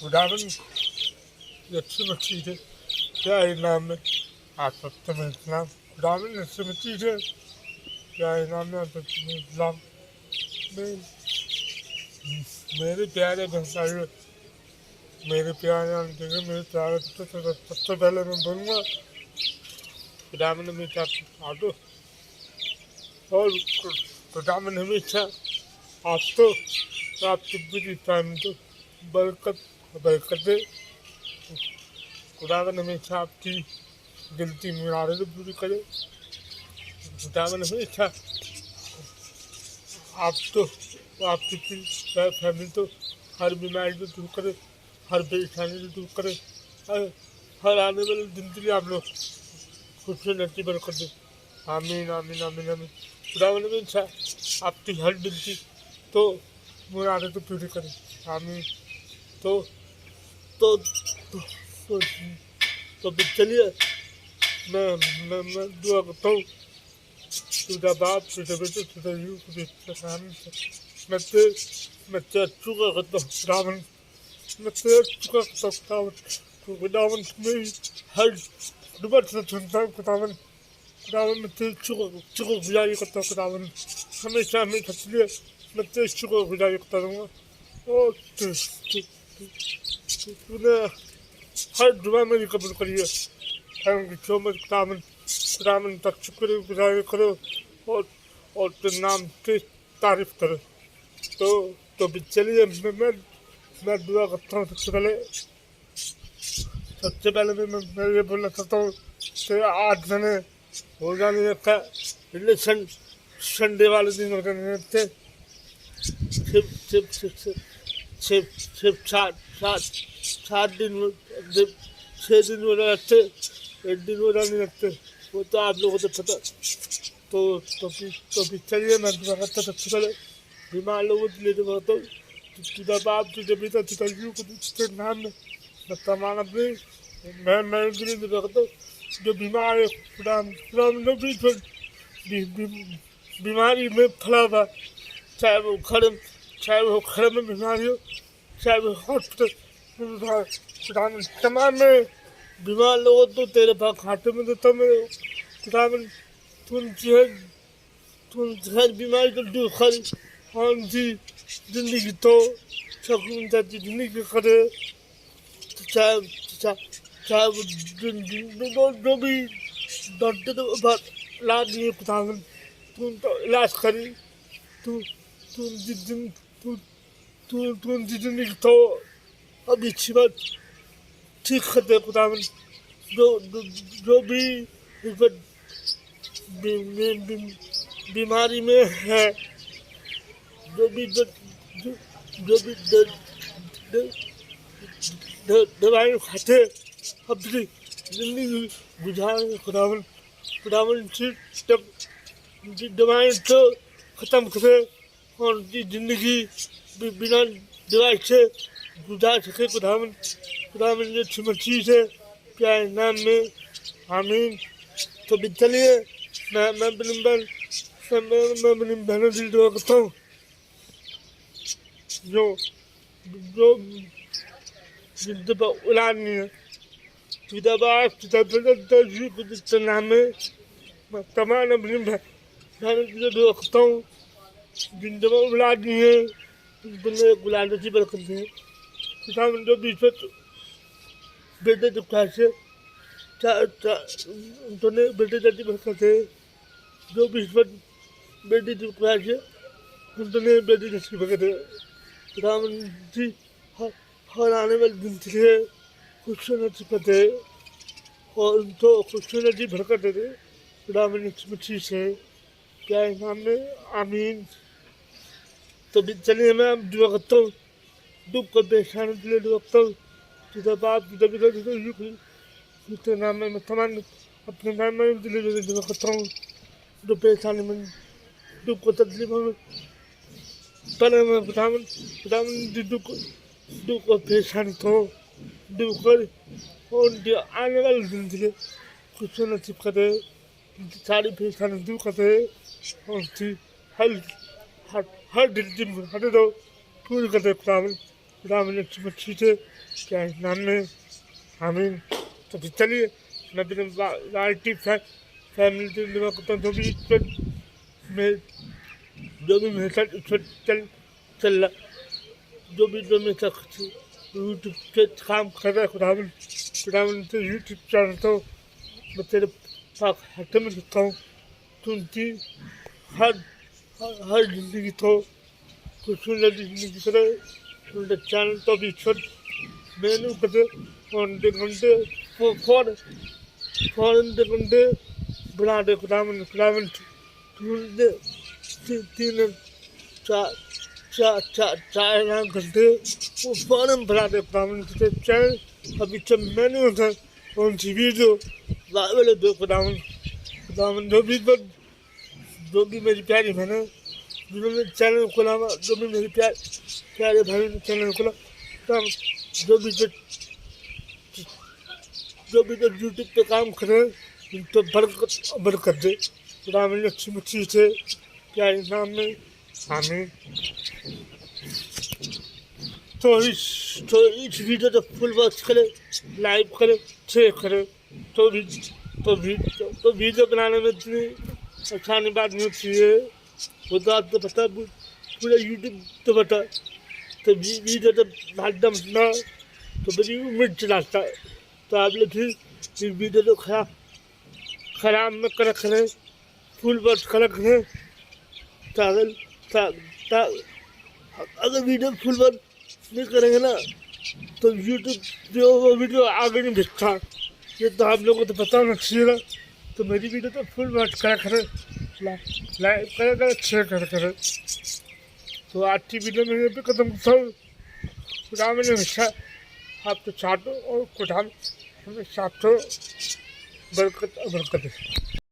खुदावन ये अच्छी मछली है क्या इनाम में आप सबसे में इस्लाम खुदावन अच्छी मछली है क्या इनाम में आप सबसे में इस्लाम में मेरे प्यारे भाई मेरे प्यारे आंटी मेरे प्यारे सबसे पहले मैं बोलूँगा खुदावन हमेशा आटो और खुदावन हमेशा आप तो आपकी पूरी फैमिली तो बरकत बरकत दे खुदावन हमेशा आपकी गिनती मुरादें पूरी करे खुदावन हमेशा आप तो आपकी फैमिली तो हर बीमारी को दूर करे हर परेशानी को दूर करे हर आने वाले दिन के लिए आप लोग खुश नसीब बरकत दे आमीन आमीन आमीन आमीन खुदावन हमेशा आपकी हर गिनती तो मुरादें तो पूरी करे आमीन तो तो तो तो, तो चलिए मैं दुआ करता हूँ तुझा बाप तुझे बेटे तुझे यू तुझे मैं तेरे चुका करता हूँ खुदावन मैं तेरे चुका करता हूँ खुदावन मेरी हर दुबार से सुनता हूँ खुदावन खुदावन मैं तेरे चुका गुजारी करता हूँ खुदावन हमेशा हमेशा इसलिए मैं तेरे चुका गुजारी करता रहूँगा और तूने हर दुआ मेरी कबूल करिए थैंक यू सो मच खुदावन खुदावन तक शुक्र गुजारी करो और तेरे नाम की तारीफ करो तो चलिए मैं दुआ करता हूँ सबसे पहले मैं ये बोलना चाहता हूँ कि आज मैंने हो जाने का इलेक्शन संडे वाले दिन हो जाने थे सिर्फ सात दिन 6 दिन हो रहे 1 दिन हो जाने लगते वो तो आप लोगों को पता तो चलिए मैं दुआ करता सबसे पहले बीमार लोगों के लिए दुआ करता हूँ तुझा बाप तुझे बेटा तुझा यू को तुझे नाम में मैं तमाम अपने मैं उनके लिए दुआ करता हूँ जो बीमार है खुदा लोग भी बीमारी में फैला हुआ चाहे वो घर में बीमारी हो चाहे वो हॉस्पिटल में खुदा तमाम में बीमार लोगों तो तेरे पास खाते में देता मैं खुदा तुम हर बीमारी को दूर कर उनकी जिंदगी तो सकून जाती जिंदगी करे चाहे वो जो भी डॉक्टर तो इलाज नहीं खुदा तुम तो इलाज करी तुम जिंदगी तो अभी अच्छी बात ठीक कर दे खुदा जो भी बीमारी में है जो भी दवाई खाते अपनी जिंदगी गुजारे खुदावन से जब दवाई तो ख़त्म करे और उनकी ज़िंदगी बिना दवाई से गुजार सके खुदावन ये अच्छी है क्या नाम में आमीन तो भी चलिए मैं अपनी बहनों की दुआ करता हूँ जो जिनके पास औलाद नहीं है तुझा बाप तुझा बेटा तुझे नाम में मैं तमाम अपनी बहनों की दुआ करता हूँ जिनके पास औलाद नहीं है उनके गुलाम की बरकत है खुदा जो बीच बेटे तो कैसे उन्होंने बेटे जाती बरकत है जो बीच बेटी तो कैसे उन्होंने बेटी जैसी बरकत है खुदा जी हर आने वाले दिन के लिए खुश नसीबत है और उनको खुश नसीब बरकत दे खुदा अच्छी से क्या नाम में आमीन तो भी चलिए मैं दुआ करता हूँ दुख को परेशानी के लिए दुआ करता हूँ तुझा बाप तुझा बेटा तुझे नाम में मैं तमाम अपने नाम में के लिए दुआ करता हूँ जो परेशानी में दुख को तकलीफ में पहले मैं खुदावन दुख को परेशानी तो दूर कर और उनके आने वाले दिन के लिए खुश नसीब करे सारी परेशानी दूर करे और उनकी हर दिल की हर दो पूरी करते खुदावन रामने मच्छी थे क्या नाम में हमें तो चलिए नबी राइटी फैमिली तो भी में जो भी मेरे साथ चल रहा जो भी जो मेरे साथ यूट्यूब पे काम कर रहा है खुदावन से यूट्यूब चैनल तो मैं तेरे पास हाथ में दिखता हूँ तो उनकी हर जिंदगी तो कुछ सुंदर जिंदगी करे उनका चैनल तो भी छोड़ मैंने कदे घंटे घंटे बना दे खुदावन तीन चार घंटे वो फौरन बना दे खुदावन चैनल अभी जब मैंने उधर कौन सी वीडियो वाले दो खुदावन जो भी मेरी प्यारी बहन जिन्होंने चैनल खोला जो भी मेरी प्यारे भाई ने चैनल खोला जो भी यूट्यूब पे काम करे उन तो बरकत दे खुदावन अच्छी मच्छी से प्यारे नाम में हमें तो इस वीडियो तो फुल वॉच करे लाइक करे शेयर करे तो वीडियो बनाने में इतनी आसानी बात नहीं होती है वो तो आपको पता पूरा यूट्यूब तो पता तो वीडियो तो माध्यम ना तो बड़ी उम्मीद चलाता है तो आप लोग फिर वीडियो तो खराब में कर करें फुल वॉच कर करें अगर वीडियो फुल वॉच नहीं करेंगे ना तो यूट्यूब जो वो वीडियो आगे नहीं भेजता ये तो आप लोगों को तो पता होना चाहिए ना तो मेरी वीडियो तो फुल वॉच करा करें लाइक करें शेयर करें तो आज की वीडियो में ये भी कदम खुदा मैंने हमेशा आपको चाहता और खुदा हमें साथ बरकत